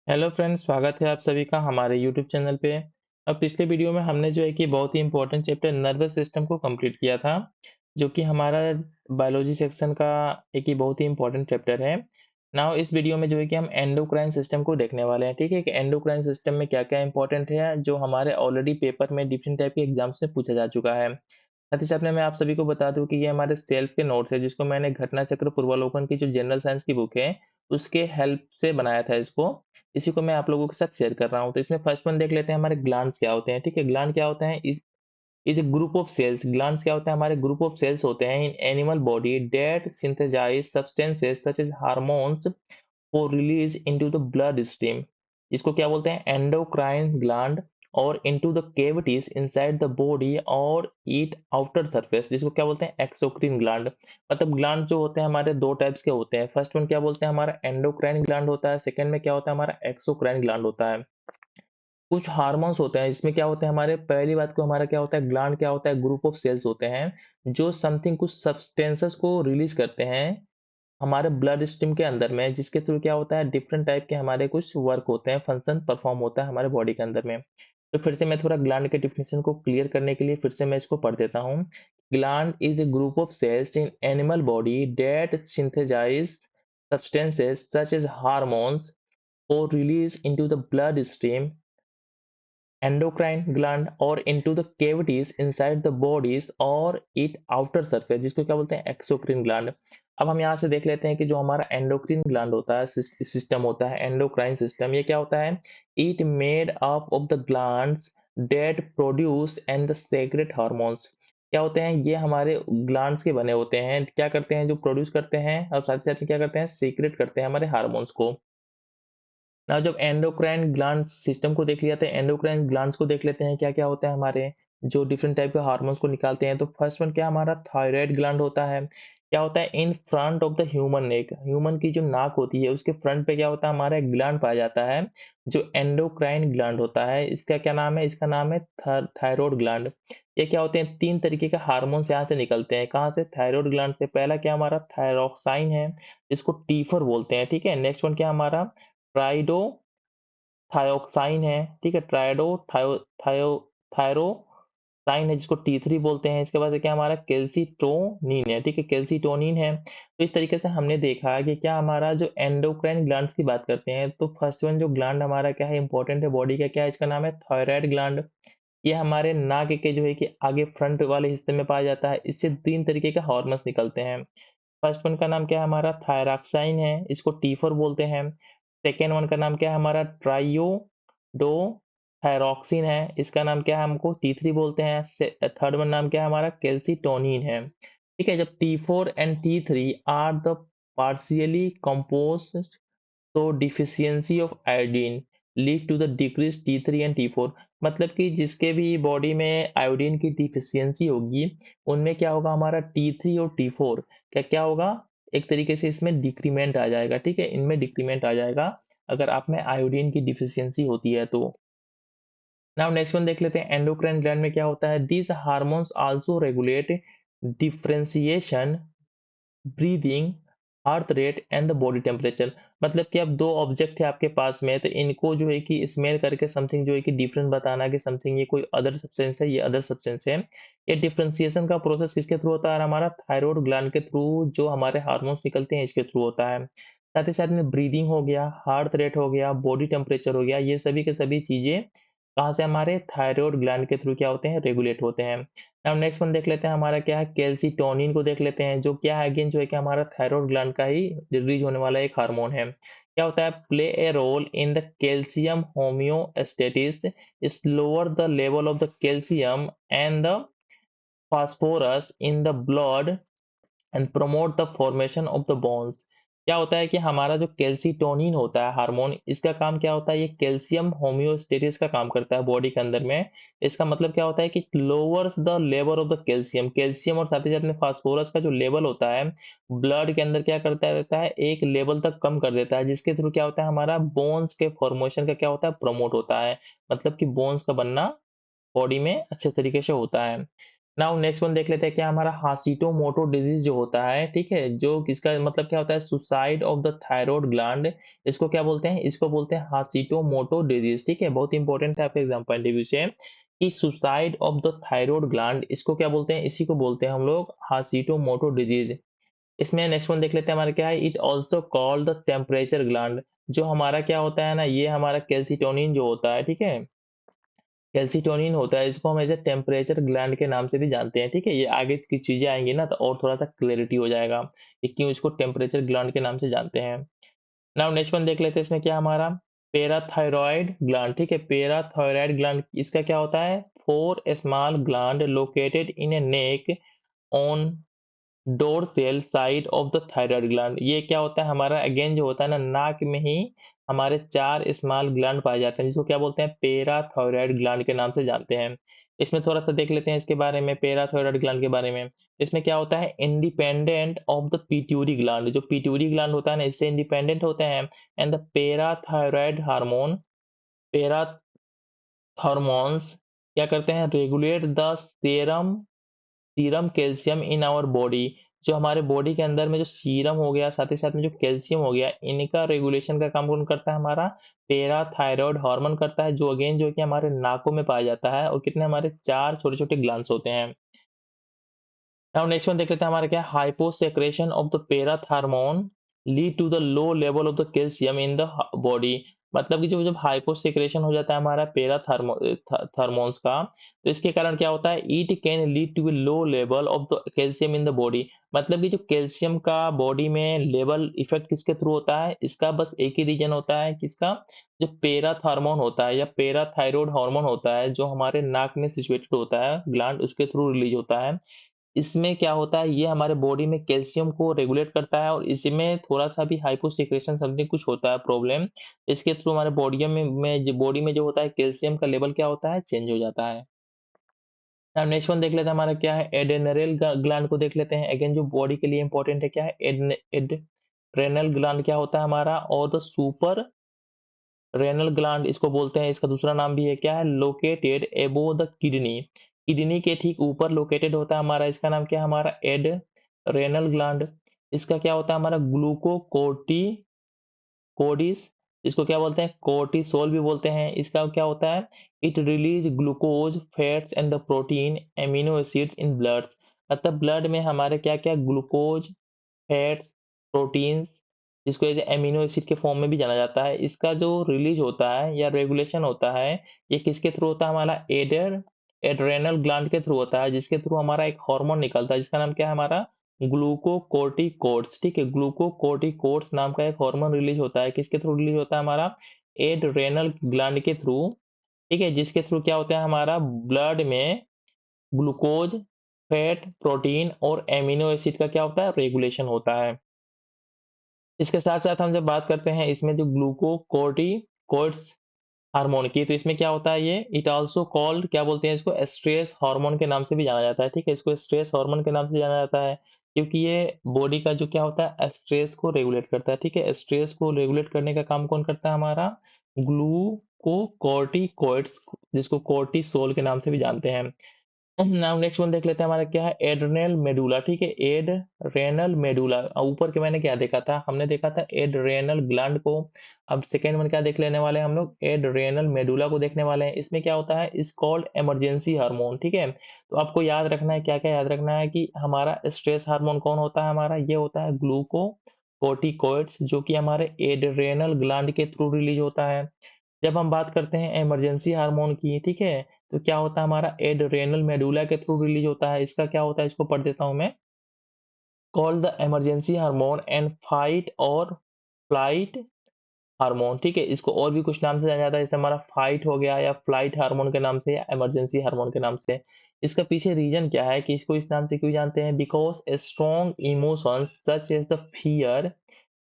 Hello friends, स्वागत है आप सभी का हमारे यूट्यूब चैनल पे। अब पिछले वीडियो में हमने जो है कि बहुत ही इंपॉर्टेंट चैप्टर नर्वस सिस्टम को कंप्लीट किया था, जो कि हमारा बायोलॉजी सेक्शन का एक ही बहुत ही इंपॉर्टेंट चैप्टर है। नाउ इस वीडियो में जो है कि हम एंडोक्राइन सिस्टम को देखने वाले हैं। ठीक है कि एंडोक्राइन सिस्टम में क्या क्या इंपॉर्टेंट है, जो हमारे ऑलरेडी पेपर में डिफरेंट टाइप के एग्जाम्स में पूछा जा चुका है। साथ ही साथ में मैं आप सभी को बता दूं कि ये हमारे सेल्फ के नोट्स है, जिसको मैंने घटना चक्र पूर्वावलोकन की जो जनरल साइंस की बुक है उसके हेल्प से बनाया था इसको। इसी को मैं आप लोगों के साथ शेयर कर रहा हूँ। तो इसमें फर्स्ट वन देख लेते हैं, हमारे ग्लैंड्स क्या होते हैं। ठीक है, ग्लैंड क्या होता है, is a group of cells. Glands क्या होता है, हमारे ग्रुप ऑफ सेल्स होते हैं in animal body that synthesise substances such as hormones for release into the blood stream. इसको क्या बोलते हैं, एंडोक्राइन ग्लैंड। और into the cavities inside the body और ईट आउटर सरफेस, जिसको क्या बोलते हैं, एक्सोक्रीन ग्लैंड। मतलब ग्लैंड जो होते हैं हमारे दो टाइप्स के होते हैं। फर्स्ट वन क्या बोलते हैं, हमारा एंडोक्राइन ग्लैंड होता है। सेकंड में क्या होता है, हमारा एक्सोक्राइन ग्लैंड होता है। कुछ हार्मोन्स होते हैं इसमें, क्या होते हैं हमारे, पहली बात को हमारा क्या होता है, ग्लैंड क्या होता है, ग्रुप ऑफ सेल्स होते हैं जो समथिंग कुछ सब्सटेंसेस को रिलीज करते हैं हमारे ब्लड स्ट्रीम के अंदर में, जिसके थ्रू क्या होता है, डिफरेंट टाइप के हमारे कुछ वर्क होते हैं, फंक्शन परफॉर्म होता है हमारे बॉडी के अंदर में। तो फिर से मैं थोड़ा ग्लैंड के डिफिनेशन को क्लियर करने के लिए फिर से मैं इसको पढ़ देता हूँ। Gland is a group of cells in animal body that synthesise substances such as hormones or release into the blood stream endocrine gland or into the cavities inside the bodies और it outer surface, जिसको क्या बोलते हैं, एक्सोक्रीन gland. अब हम यहाँ से देख लेते हैं कि जो हमारा एंडोक्रीन ग्लैंड होता है, सिस्टम होता है एंडोक्राइन सिस्टम, ये क्या होता है, it made up of the glands that produce and the secrete hormones. क्या होते हैं, ये हमारे ग्लैंड्स के बने होते हैं, क्या करते हैं, जो प्रोड्यूस करते हैं और साथ ही साथ में क्या करते हैं, सीक्रेट करते हैं हमारे हार्मोन्स को। ना जब एंडोक्राइन ग्लैंड सिस्टम को देख लिया तो एंडोक्राइन ग्लैंड्स को देख लेते हैं क्या क्या होता है हमारे, जो डिफरेंट टाइप के हार्मोन्स को निकालते हैं। तो फर्स्ट वन क्या, हमारा थायराइड ग्लैंड होता है। क्या होता है, in front of the human neck, human की जो नाक होती है उसके फ्रंट पे क्या होता है, हमारा एक ग्लैंड पाया जाता है जो एंडोक्राइन ग्लैंड होता है। इसका क्या नाम है, इसका नाम है थायराइड ग्लैंड। ये क्या होते हैं, तीन तरीके के हार्मोन्स यहाँ से निकलते हैं, कहाँ से, थायराइड ग्लैंड से। पहला क्या, हमारा थायरोक्साइन है, इसको टी4 बोलते हैं। ठीक है, नेक्स्ट वन क्या, हमारा ट्राइडो थायोक्साइन है। ठीक है, ट्राइडो थायो थायो थायरोसाइन है, जिसको टी3 बोलते हैं। इसके बाद क्या, हमारा कैल्सीटोनिन है। ठीक है, कैल्सीटोनिन है। तो इस तरीके से हमने देखा कि क्या हमारा जो एंडोक्राइन ग्लैंड्स की बात करते हैं तो फर्स्ट वन जो ग्लैंड हमारा क्या है, इंपॉर्टेंट है बॉडी का, क्या है, इसका नाम है थायराइड ग्लैंड। ये हमारे नाक के जो है कि आगे फ्रंट वाले हिस्से में पाया जाता है। इससे तीन तरीके के हार्मोन्स निकलते हैं। फर्स्ट वन का नाम क्या है, हमारा थायरॉक्साइन है, इसको टी4 बोलते हैं। सेकेंड वन का नाम क्या है, हमारा ट्राइयोडो थायरॉक्सिन है, इसका नाम क्या है, हमको टी3 बोलते हैं। थर्ड वन नाम क्या है, हमारा कैल्सीटोनिन है। ठीक है, जब T4 and T3 are the partially composed, तो deficiency of iodine lead to the decrease T3 and T4. मतलब कि जिसके भी बॉडी में आयोडीन की डिफिशियंसी होगी उनमें क्या होगा, हमारा टी3 और टी4 क्या क्या होगा, एक तरीके से इसमें डिक्रीमेंट आ जाएगा। ठीक है, इनमें डिक्रीमेंट आ जाएगा अगर आप में आयोडीन की डिफिशियंसी होती है तो। नाउ नेक्स्ट वन देख लेते हैं, एंडोक्राइन ग्लैंड में क्या होता है, these hormones also regulate differentiation, breathing, heart rate and the body temperature. मतलब कि अब दो ऑब्जेक्ट है आपके पास में, तो इनको जो है कि स्मेल करके समथिंग जो है कि डिफरेंस बताना कि समथिंग ये कोई अदर सब्सटेंस है, ये अदर सब्सटेंस है। ये डिफरेंशिएशन का प्रोसेस किसके थ्रू होता है, हमारा थायराइड ग्लैंड के थ्रू, जो हमारे हार्मोन्स निकलते हैं इसके थ्रू होता है। साथ ही साथ में ब्रीदिंग हो गया, हार्ट रेट हो गया, बॉडी टेम्परेचर हो गया, ये सभी के सभी चीजें कहाँ से, हमारे थायराइड ग्लैंड के थ्रू क्या होते हैं, रेगुलेट होते हैं। अब नेक्स्ट वन देख लेते हैं, हमारा क्या है, कैल्सीटोनिन को देख लेते हैं, जो क्या है, अगेन जो है कि हमारा थायराइड ग्लैंड का ही रिलीज होने वाला एक हार्मोन है। क्या होता है, play a role in the calcium homeostasis, is lower the level of the calcium and the phosphorus in the blood and promote the formation of the bones. क्या होता है कि हमारा जो कैल्सीटोनिन होता है हार्मोन, इसका काम क्या होता है, ये कैल्शियम होम्योस्टेटिस का काम करता है बॉडी के अंदर में। इसका मतलब क्या होता है कि lowers the level of the calcium, calcium और साथ ही साथ में फास्फोरस का जो लेवल होता है ब्लड के अंदर, क्या करता रहता है, एक लेवल तक कम कर देता है, जिसके थ्रू क्या होता है, हमारा बोन्स के फॉर्मेशन का क्या होता है, प्रमोट होता है। मतलब कि बोन्स का बनना बॉडी में अच्छे तरीके से होता है। नाउ नेक्स्ट वन देख लेते हैं क्या हमारा हाशिटोमोटो डिजीज जो होता है, ठीक है, जो किसका मतलब क्या होता है, suicide of the thyroid gland, इसको क्या बोलते हैं, इसको बोलते हैं हाशिटोमोटो डिजीज, ठीक है, बहुत इंपॉर्टेंट है आपके एग्जाम पॉइंट ऑफ व्यू से कि suicide of the thyroid gland इसको क्या बोलते हैं, इसी को बोलते हैं हम लोग हाशिटोमोटो डिजीज। इसमें नेक्स्ट वन देख लेते हैं हमारा क्या है, it also called the temperature gland, जो हमारा क्या होता है ना, ये हमारा कैल्सिटोनिन जो होता है, ठीक है, कैल्सिटोनिन होता है, इसको हम एज ए टेम्परेचर ग्लैंड के नाम से भी जानते हैं, ठीक है, ये आगे की चीजें आएंगी ना तो और थोड़ा सा क्लैरिटी हो जाएगा कि क्यों इसको टेम्परेचर ग्लैंड के नाम से जानते हैं। नाउ नेक्स्ट वन देख लेते हैं, इसमें क्या हमारा पैराथायरॉयड ग्लैंड, ठीक है, पैराथायरॉयड ग्लैंड इसका क्या होता है, four small gland located in a neck on dorsal side of the thyroid gland, ये क्या होता है हमारा, अगेन जो होता है ना, नाक में ही हमारे चार स्मॉल ग्लैंड पाए जाते हैं, जिसको क्या बोलते हैं, पैराथायरॉयड ग्लैंड के नाम से जानते हैं। इसमें थोड़ा सा देख लेते हैं इसके बारे में, पैराथायरॉयड ग्लैंड के बारे में। इसमें क्या होता है, independent of the pituitary gland, जो पिट्यूटरी ग्लैंड होता है ना, इससे इंडिपेंडेंट होते हैं। And the parathyroid hormone, para hormones क्या करते हैं, regulate the serum serum calcium in our body, जो हमारे बॉडी के अंदर में जो सीरम हो गया, साथ ही साथ में जो कैल्शियम हो गया, इनका रेगुलेशन का काम कौन करता है, हमारा पैराथायरॉयड हार्मोन करता है, जो अगेन जो है कि हमारे नाकों में पाया जाता है, और कितने हमारे चार छोटे छोटे ग्लैंड्स होते हैं। नाउ नेक्स्ट वन देख लेते हैं हमारा क्या, hyposecretion of the parathormone lead to the low level of the calcium in the body, मतलब कि जो जब हाइपोसेक्रेशन हो जाता है हमारा थर्मोन्स का, तो इसके कारण क्या होता है, it can lead to low level of the calcium in the body, मतलब कि जो कैल्शियम का बॉडी में लेवल इफेक्ट किसके थ्रू होता है, इसका बस एक ही रीजन होता है, किसका, जो पैराथार्मोन होता है या पैराथायरॉयड हार्मोन होता है, जो हमारे नाक में सिचुएटेड होता है ग्लैंड, उसके थ्रू रिलीज होता है। इसमें क्या होता है, ये हमारे बॉडी में कैल्शियम को रेगुलेट करता है, और इसमें थोड़ा-सा भी हाइपोसेक्रेशन समथिंग कुछ होता है प्रॉब्लम, इसके थ्रू हमारे बॉडी में जो होता है कैल्शियम का लेवल क्या होता है, चेंज हो जाता है। अब नेक्स्ट वन देख लेते हैं हमारा क्या है, एड्रेनल ग्लैंड को देख लेते हैं, अगेन जो बॉडी के लिए इंपॉर्टेंट है, क्या है, एड्रेनल ग्लैंड क्या होता है हमारा, और द सुपर रेनल ग्लैंड इसको बोलते हैं, इसका दूसरा नाम भी है, क्या है, located above the kidney, kidney के ठीक ऊपर लोकेटेड होता है हमारा, इसका नाम क्या है, हमारा एड रेनल ग्लैंड। इसका क्या होता है, हमारा ग्लूकोकोर्टी कोडिस, इसको क्या बोलते हैं, कोर्टिसोल भी बोलते हैं, इसका क्या होता है, it release glucose fats and the protein amino acids in blood, मतलब ब्लड में हमारे क्या क्या ग्लूकोज, फैट्स, प्रोटीन्स, जिसको एज एमिनो एसिड के फॉर्म में भी जाना जाता है, इसका जो रिलीज होता है या रेगुलेशन होता है, ये किसके थ्रू होता है, हमारा एड्रेनल ग्लैंड के थ्रू होता है, जिसके थ्रू हमारा एक हार्मोन निकलता है, जिसका नाम क्या है, हमारा ग्लूकोकोर्टिकोड्स, ठीक है, ग्लूकोकोर्टिकोड्स नाम का एक हार्मोन रिलीज होता है, किसके थ्रू रिलीज होता है, हमारा एड्रेनल ग्लैंड के थ्रू, ठीक है, जिसके थ्रू क्या होता है, हमारा ब्लड में ग्लूकोज, फैट, प्रोटीन और एमिनो एसिड का क्या होता है, रेगुलेशन होता है। इसके साथ-साथ हम जब बात करते हैं इसमें जो ग्लूकोकोर्टिकोइड्स हार्मोन की, तो इसमें क्या होता है, ये इट आल्सो कॉल्ड क्या बोलते हैं इसको, स्ट्रेस हार्मोन के नाम से भी जाना जाता है, ठीक है, इसको स्ट्रेस हार्मोन के नाम से जाना जाता है, क्योंकि ये बॉडी का जो क्या होता है, स्ट्रेस को रेगुलेट करता है, ठीक है, स्ट्रेस को रेगुलेट करने का काम कौन करता है, हमारा ग्लूकोकोर्टिकोइड्स, जिसको कोर्टिसोल के नाम से भी जानते हैं। नाउ नेक्स्ट वन देख लेते हैं हमारा क्या है, एड्रेनल मेडुला, ठीक है, एड्रेनल मेडुला, ऊपर के मैंने क्या देखा था, हमने देखा था एड्रेनल ग्लैंड को, अब सेकेंड वन क्या देख लेने वाले हैं हम लोग, एड्रेनल मेडुला को देखने वाले हैं, इसमें क्या होता है, इस कॉल्ड इमरजेंसी हार्मोन, ठीक है, तो आपको याद रखना है, क्या क्या याद रखना है, कि हमारा स्ट्रेस हार्मोन कौन होता है, हमारा ये होता है ग्लूकोकोर्टिकोइड्स, जो कि हमारे एड्रेनल ग्लैंड के थ्रू रिलीज होता है। जब हम बात करते हैं इमरजेंसी हार्मोन की, ठीक है, तो क्या होता है, हमारा एड्रेनल मेडुला के थ्रू रिलीज होता है, इसका क्या होता है, इसको पढ़ देता हूं मैं, called the emergency hormone and fight और फ्लाइट हार्मोन, ठीक है, इसको और भी कुछ नाम से जाना जाता है, जैसे हमारा फाइट हो गया, या फ्लाइट हार्मोन के नाम से, या इमरजेंसी हार्मोन के नाम से। इसका पीछे रीजन क्या है कि इसको इस नाम से क्यों जानते हैं, because strong emotions such as the fear,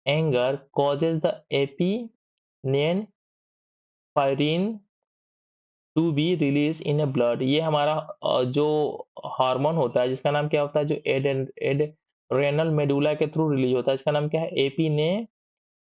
anger causes the epinephrine to be released in a blood, ये हमारा जो हार्मोन होता है, जिसका नाम क्या होता है, जो एड्रेनल मेडुला के थ्रू रिलीज होता है, इसका नाम क्या है,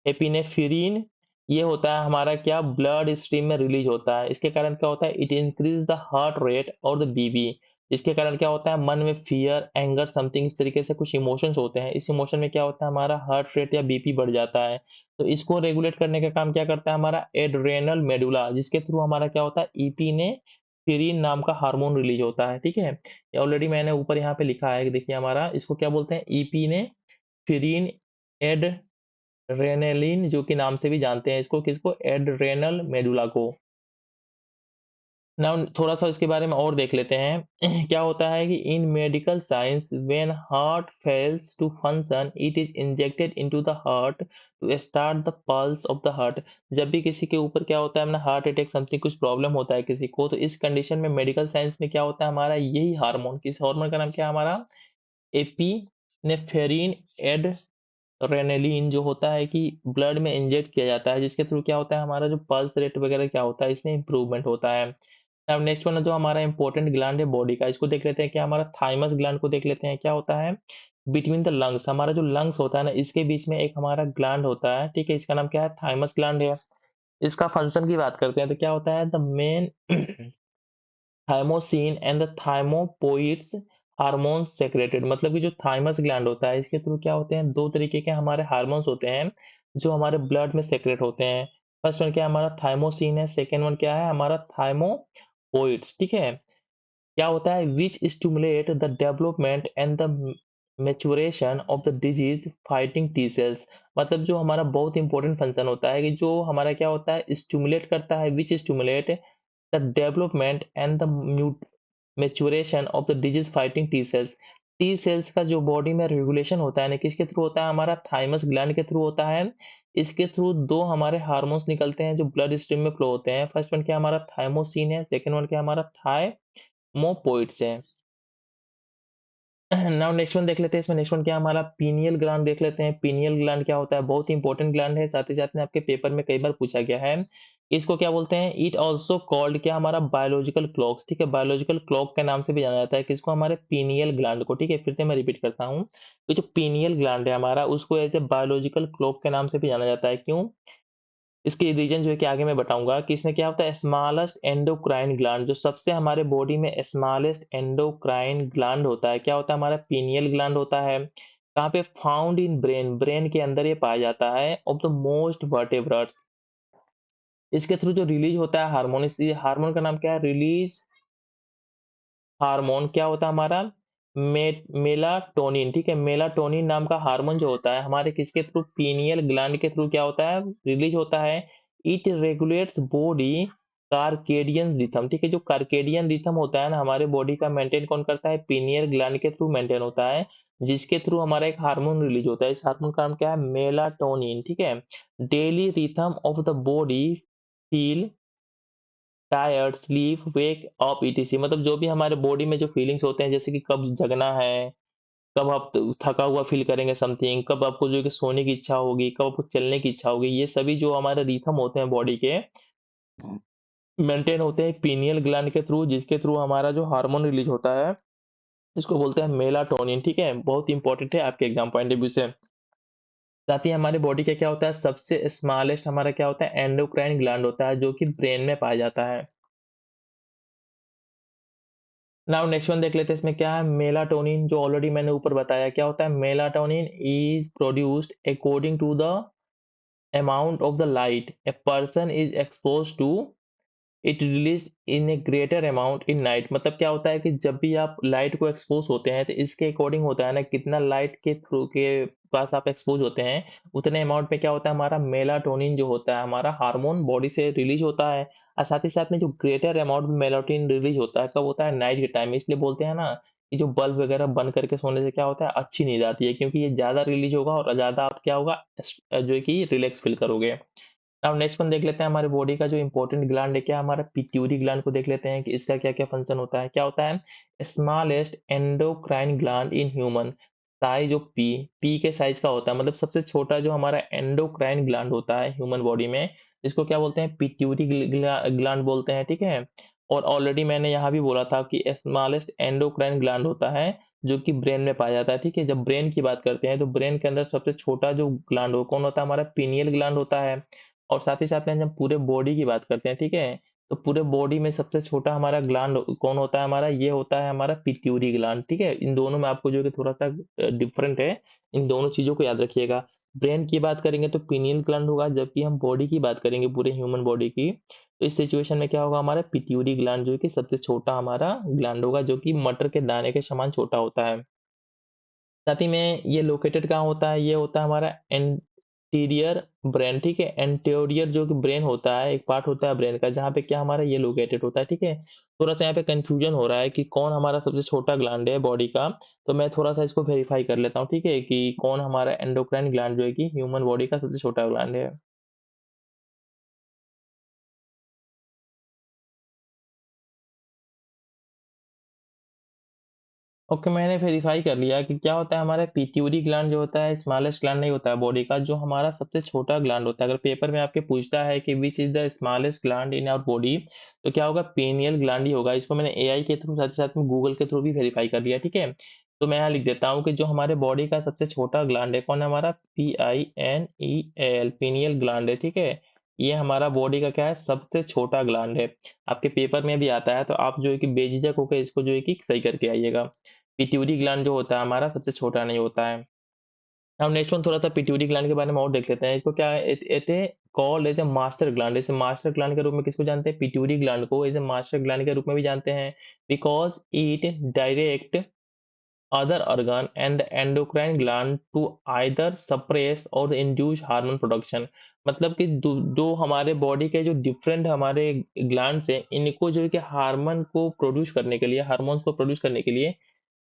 एपिनेफ्रिन, ये होता है हमारा क्या, ब्लड स्ट्रीम में रिलीज होता है, इसके कारण क्या होता है, it increase the heart rate और द बीबी, इसके कारण क्या होता है, मन में फ़ियर, एंगर समथिंग इस तरीके से कुछ इमोशंस होते हैं। इस इमोशन में क्या होता है, हमारा हार्ट रेट या बीपी बढ़ जाता है। तो इसको रेगुलेट करने का काम क्या करता है हमारा एड्रेनल मेडुला, जिसके थ्रू हमारा क्या होता है, इपिनेफ्रिन नाम का हार्मोन रिलीज़ होता है, ठीक है? ये ऑलरेडी मैंने ऊपर यहाँ पे लिखा है, देखिए हमारा इसको क्या बोलते हैं, इपिनेफ्रिन एड्रेनलिन जो कि नाम से भी जानते हैं इसको, किसको? एड्रेनल मेडुला को। नाउ थोड़ा-सा इसके बारे में और देख लेते हैं। क्या होता है कि in medical science when heart fails to function it is injected into the heart to start the pulse of the heart. जब भी किसी के ऊपर क्या होता है ना, हार्ट अटैक समथिंग कुछ प्रॉब्लम होता है किसी को, तो इस कंडीशन में मेडिकल साइंस में क्या होता है हमारा, यही हार्मोन, किस हार्मोन का नाम क्या है हमारा? एपिनेफ्रिन एड्रेनलिन जो होता है कि ब्लड में इंजेक्ट किया जाता है, जिसके थ्रू क्या होता है हमारा जो पल्स रेट वगैरह क्या होता है, इसमें इंप्रूवमेंट होता है। अब नेक्स्ट वन है जो हमारा इंपॉर्टेंट ग्लैंड है बॉडी का, इसको देख लेते हैं, क्या हमारा थाइमस ग्लैंड को देख लेते हैं। क्या होता है, बिटवीन द लंग्स, हमारा जो लंग्स होता है ना, इसके बीच में एक हमारा ग्लैंड होता है, ठीक है? इसका नाम क्या है, थाइमस ग्लैंड है। इसका फंक्शन की बात करते हैं तो क्या होता है, the main thymosin and the thymopoietins hormones secreted, मतलब कि जो थाइमस ग्लैंड होता है, इसके थ्रू क्या होते हैं, दो तरीके के हमारे हार्मोन्स होते हैं जो हमारे ब्लड में सेक्रेट होते हैं। फर्स्ट वन क्या है हमारा, थाइमोसिन है। सेकेंड वन क्या है हमारा, थाइमोपोइड्स, ठीक है? क्या होता है, which stimulate the development and the maturation of the disease fighting T cells, मतलब जो हमारा बहुत इंपॉर्टेंट फंक्शन होता है कि जो हमारा क्या होता है, स्टिमुलेट करता है, which stimulate the development and the maturation of the disease fighting T cells. T cells का जो बॉडी में रेगुलेशन होता है ना, किसके थ्रू होता है हमारा, थाइमस ग्लैंड के थ्रू होता है। इसके थ्रू दो हमारे हार्मोन्स निकलते हैं जो ब्लड स्ट्रीम में फ्लो होते हैं। फर्स्ट वन क्या हमारा, थाइमोसिन है। सेकंड वन क्या हमारा, थाइमोपोइड्स है। नाउ नेक्स्ट वन देख लेते हैं, इसमें नेक्स्ट वन क्या हमारा, पीनियल ग्लैंड देख लेते हैं। पीनियल ग्लैंड क्या होता है, बहुत इंपॉर्टेंट ग्लैंड है, साथ ही साथ में आपके पेपर में कई बार पूछा गया है। इसको क्या बोलते हैं, इट आल्सो कॉल्ड क्या हमारा, बायोलॉजिकल क्लॉक्स, ठीक है? बायोलॉजिकल क्लॉक के नाम से भी जाना जाता है किसको, हमारे पीनियल ग्लैंड को, ठीक है? फिर से मैं रिपीट करता हूँ, तो जो पीनियल ग्लैंड है हमारा, उसको एज ए बायोलॉजिकल क्लॉक के नाम से भी जाना जाता है। क्यों? इसकी रीजन जो है कि आगे मैं बताऊँगा कि इसमें क्या होता है, स्मॉलेस्ट एंडोक्राइन ग्लैंड, जो सबसे हमारे बॉडी में स्मॉलेस्ट एंडोक्राइन ग्लैंड होता है, क्या होता है हमारा, पीनियल ग्लैंड होता है। कहाँ पे, फाउंड इन ब्रेन, ब्रेन के अंदर ये पाया जाता है, ऑफ द मोस्ट वर्टेब्रेट्स। इसके थ्रू जो रिलीज होता है हार्मोन, इस हार्मोन का नाम क्या है, रिलीज हार्मोन क्या होता है हमारा, मेलाटोनिन, ठीक है? मेलाटोनिन नाम का हार्मोन जो होता है हमारे किसके थ्रू, पीनियल ग्लैंड के थ्रू क्या होता है, रिलीज होता है। It regulates body circadian rhythm, ठीक है? जो कार्केडियन रिथम होता है ना हमारे बॉडी का, मेंटेन कौन करता है, पीनियल ग्लैंड के थ्रू मेंटेन होता है, जिसके थ्रू हमारा एक हार्मोन रिलीज होता है। इस हार्मोन का नाम क्या है, मेलाटोनिन, ठीक है? Daily rhythm of the body feel tired, sleep, wake up etc, मतलब जो भी हमारे बॉडी में जो फीलिंग्स होते हैं, जैसे कि कब जगना है, कब आप थका हुआ फील करेंगे समथिंग, कब आपको जो है कि सोने की इच्छा होगी, कब आपको चलने की इच्छा होगी, ये सभी जो हमारे रिथम होते हैं बॉडी के, मेंटेन होते हैं पीनियल ग्लैंड के थ्रू, जिसके थ्रू हमारा जो हार्मोन रिलीज होता है, इसको बोलते हैं मेलाटोनिन, ठीक है? बहुत इंपॉर्टेंट है आपके एग्जाम पॉइंट ऑफ व्यू से। साथ ही हमारे बॉडी का क्या होता है, सबसे स्मॉलेस्ट हमारा क्या होता है, एंडोक्राइन ग्लैंड होता है, जो कि ब्रेन में पाया जाता है। नाउ नेक्स्ट वन देख लेते हैं, इसमें क्या है, मेलाटोनिन, जो ऑलरेडी मैंने ऊपर बताया। क्या होता है, melatonin is produced according to the amount of the light a person is expose to, it release in a greater amount in night, मतलब क्या होता है कि जब भी आप लाइट को एक्सपोज होते हैं, तो इसके अकॉर्डिंग होता है ना, कितना लाइट के थ्रू के पास आप एक्सपोज होते हैं, उतने अमाउंट में क्या होता है, हमारा मेलाटोनिन जो होता है हमारा हार्मोन बॉडी से रिलीज होता है। और साथ ही साथ में जो ग्रेटर अमाउंट में मेलाटोनिन रिलीज होता है, कब होता है, नाइट के टाइम में। इसलिए बोलते हैं ना कि जो बल्ब वगैरह बंद करके सोने से क्या होता है, अच्छी नींद आती है, क्योंकि ये ज्यादा रिलीज होगा और ज्यादा आप क्या होगा, जो है कि रिलैक्स फील करोगे। अब नेक्स्ट वन देख लेते हैं, हमारे बॉडी का जो इंपॉर्टेंट ग्लैंड है क्या, हमारा पिट्यूटरी ग्लैंड को देख लेते हैं कि इसका क्या क्या फंक्शन होता है। क्या होता है, smallest endocrine gland in human, size of P के साइज का होता है, मतलब सबसे छोटा जो हमारा एंडोक्राइन ग्लैंड होता है ह्यूमन बॉडी में, इसको क्या बोलते हैं, पिट्यूटरी ग्लैंड बोलते हैं, ठीक है? और ऑलरेडी मैंने यहाँ भी बोला था कि स्मॉलेस्ट एंडोक्राइन ग्लैंड होता है जो कि ब्रेन में पाया जाता है, ठीक है? जब ब्रेन की बात करते हैं तो ब्रेन के अंदर सबसे छोटा जो ग्लैंड हो कौन होता है, हमारा पीनियल ग्लैंड होता है। और साथ ही साथ में जब पूरे बॉडी की बात करते हैं, ठीक है? तो पूरे बॉडी में सबसे छोटा हमारा ग्लैंड कौन होता है हमारा? ये होता है हमारा पिट्यूटरी ग्लैंड, ठीक है? इन दोनों में आपको जो है कि थोड़ा-सा डिफरेंट है, इन दोनों चीज़ों को याद रखिएगा। ब्रेन की बात करेंगे तो पिनियल ग्लैंड होगा, जबकि हम बॉडी की बात करेंगे पूरे ह्यूमन बॉडी की, तो इस सिचुएशन में क्या होगा हमारा पिट्यूटरी ग्लैंड जो है कि सबसे छोटा हमारा ग्लैंड होगा, जो कि मटर के दाने के समान छोटा होता है। साथ ही में ये लोकेटेड कहाँ होता है? ये होता है हमारा एंटीरियर ब्रेन, ठीक है? एंटीरियर जो कि ब्रेन होता है, एक पार्ट होता है ब्रेन का, जहाँ पे क्या हमारा ये लोकेटेड होता है, ठीक है? थोड़ा-सा यहाँ पे कन्फ्यूजन हो रहा है कि कौन हमारा सबसे छोटा ग्लैंड है बॉडी का, तो मैं थोड़ा-सा इसको वेरीफाई कर लेता हूँ, ठीक है? कि कौन हमारा एंडोक्राइन ग्लैंड जो है कि ह्यूमन बॉडी का सबसे छोटा ग्लैंड है। ओके, मैंने वेरीफाई कर लिया कि क्या होता है हमारा पिट्यूटरी ग्लैंड जो होता है स्मॉलेस्ट ग्लैंड नहीं होता है बॉडी का, जो हमारा सबसे छोटा ग्लैंड होता है। अगर पेपर में आपके पूछता है कि which is the smallest gland in our body, तो क्या होगा? पीनियल ग्लैंड ही होगा। इसको मैंने एआई के थ्रू साथ साथ में गूगल के थ्रू भी वेरीफाई कर लिया, ठीक है? तो मैं यहाँ लिख देता हूँ कि जो हमारे बॉडी का सबसे छोटा ग्लैंड है कौन है हमारा? PINEAL, पीनियल ग्लैंड है, ठीक है? ये हमारा बॉडी का क्या है? सबसे छोटा ग्लैंड है। आपके पेपर में भी आता है, तो आप जो है कि बेझिझक होकर इसको जो है कि सही करके आइएगा। पिट्यूटरी ग्लैंड जो होता है हमारा सबसे छोटा नहीं होता है। अब नेक्स्ट वन थोड़ा-सा पिट्यूटरी ग्लैंड के बारे में और देख लेते हैं। इसको क्या है it it A called as a master gland. इसे मास्टर ग्लैंड के रूप में किसको जानते हैं? पिट्यूटरी ग्लैंड को एज़ अ मास्टर ग्लैंड के रूप में भी जानते हैं। Because it direct other organ and the endocrine gland to either suppress और induce हार्मोन प्रोडक्शन। मतलब कि जो हमारे बॉडी के जो डिफरेंट हमारे ग्लैंड्स हैं, इनको जो है कि हार्मोन को प्रोड्यूस करने के लिए, हार्मोन्स को प्रोड्यूस करने के लिए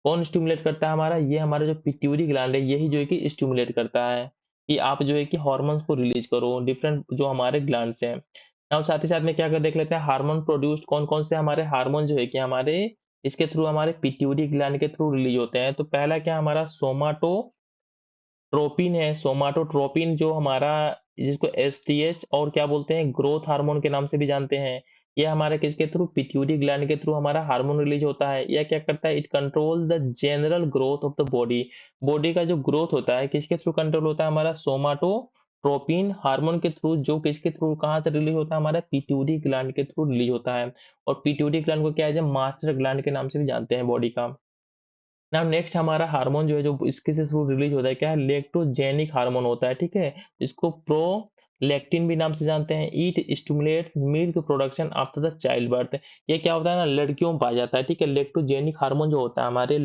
कौन स्टिमुलेट करता है हमारा? ये हमारा जो पिट्यूटरी ग्लैंड है, यही जो है कि स्टिमुलेट करता है कि आप जो है कि हार्मोन्स को रिलीज करो, डिफरेंट जो हमारे ग्लैंड्स हैं। अब साथ ही साथ में क्या कर देख लेते हैं, हार्मोन प्रोड्यूस्ड कौन-कौन से हमारे हार्मोन जो है कि हमारे इसके थ्रू हमारे पिट्यूटरी ग्लैंड के थ्रू रिलीज होते हैं। तो पहला क्या हमारा सोमाटोट्रोपिन है। सोमाटोट्रोपिन जो हमारा जिसको एसटीएच और क्या बोलते हैं ग्रोथ हार्मोन के नाम से भी जानते हैं। ये हमारे किसके थ्रू? पिट्यूटरी ग्लैंड के थ्रू हमारा हार्मोन रिलीज होता है। यह क्या करता है? It control the general growth of the body. Body का जो ग्रोथ होता है किसके थ्रू कंट्रोल होता है हमारा? सोमाटोट्रोपिन हार्मोन के थ्रू, जो किसके थ्रू कहाँ से रिलीज होता है हमारा? पिट्यूटरी ग्लैंड के थ्रू रिलीज होता है। और पिट्यूटरी ग्लैंड को क्या है? मास्टर ग्लैंड के नाम से भी जानते हैं बॉडी का। नाउ नेक्स्ट हमारा हार्मोन जो है जो इसके से थ्रू रिलीज होता है क्या है? लेक्टोजेनिक हार्मोन होता है, ठीक है? इसको प्रोलैक्टिन भी नाम से जानते हैं। It stimulates milk production after the child birth. ये क्या होता है ना, लड़कियों में पाया जाता है, ठीक है? लेक्टोजेनिक हार्मोन जो होता है हमारे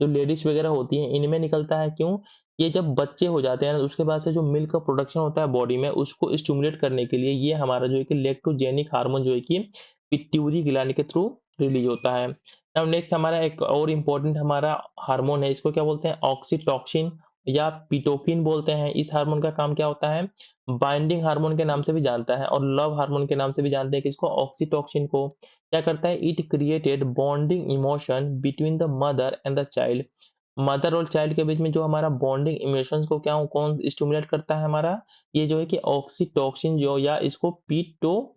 जो लेडीज वगैरह होती हैं इनमें निकलता है। क्यों? ये जब बच्चे हो जाते हैं ना, उसके बाद से जो मिल्क का प्रोडक्शन होता है बॉडी में, उसको स्टिमुलेट करने के लिए ये हमारा जो है कि लेक्टोजेनिक हार्मोन जो है कि पिट्यूटरी ग्लैंड के थ्रू रिलीज होता है। अब नेक्स्ट हमारा एक और इम्पोर्टेंट हमारा हार्मोन है, इसको क्या बोलते हैं? ऑक्सीटॉसिन या पिटोकिन बोलते हैं। इस हार्मोन का काम क्या होता है? बाइंडिंग हार्मोन के नाम से भी जानता है और लव हार्मोन के नाम से भी जानते हैं। किसको? ऑक्सीटॉसिन को। क्या करता है? It created bonding emotion between the mother and the child. Mother और चाइल्ड के बीच में जो हमारा बॉन्डिंग इमोशंस को क्या कौन स्टिमुलेट करता है हमारा? ये जो है कि ऑक्सीटॉसिन जो, या इसको पीटो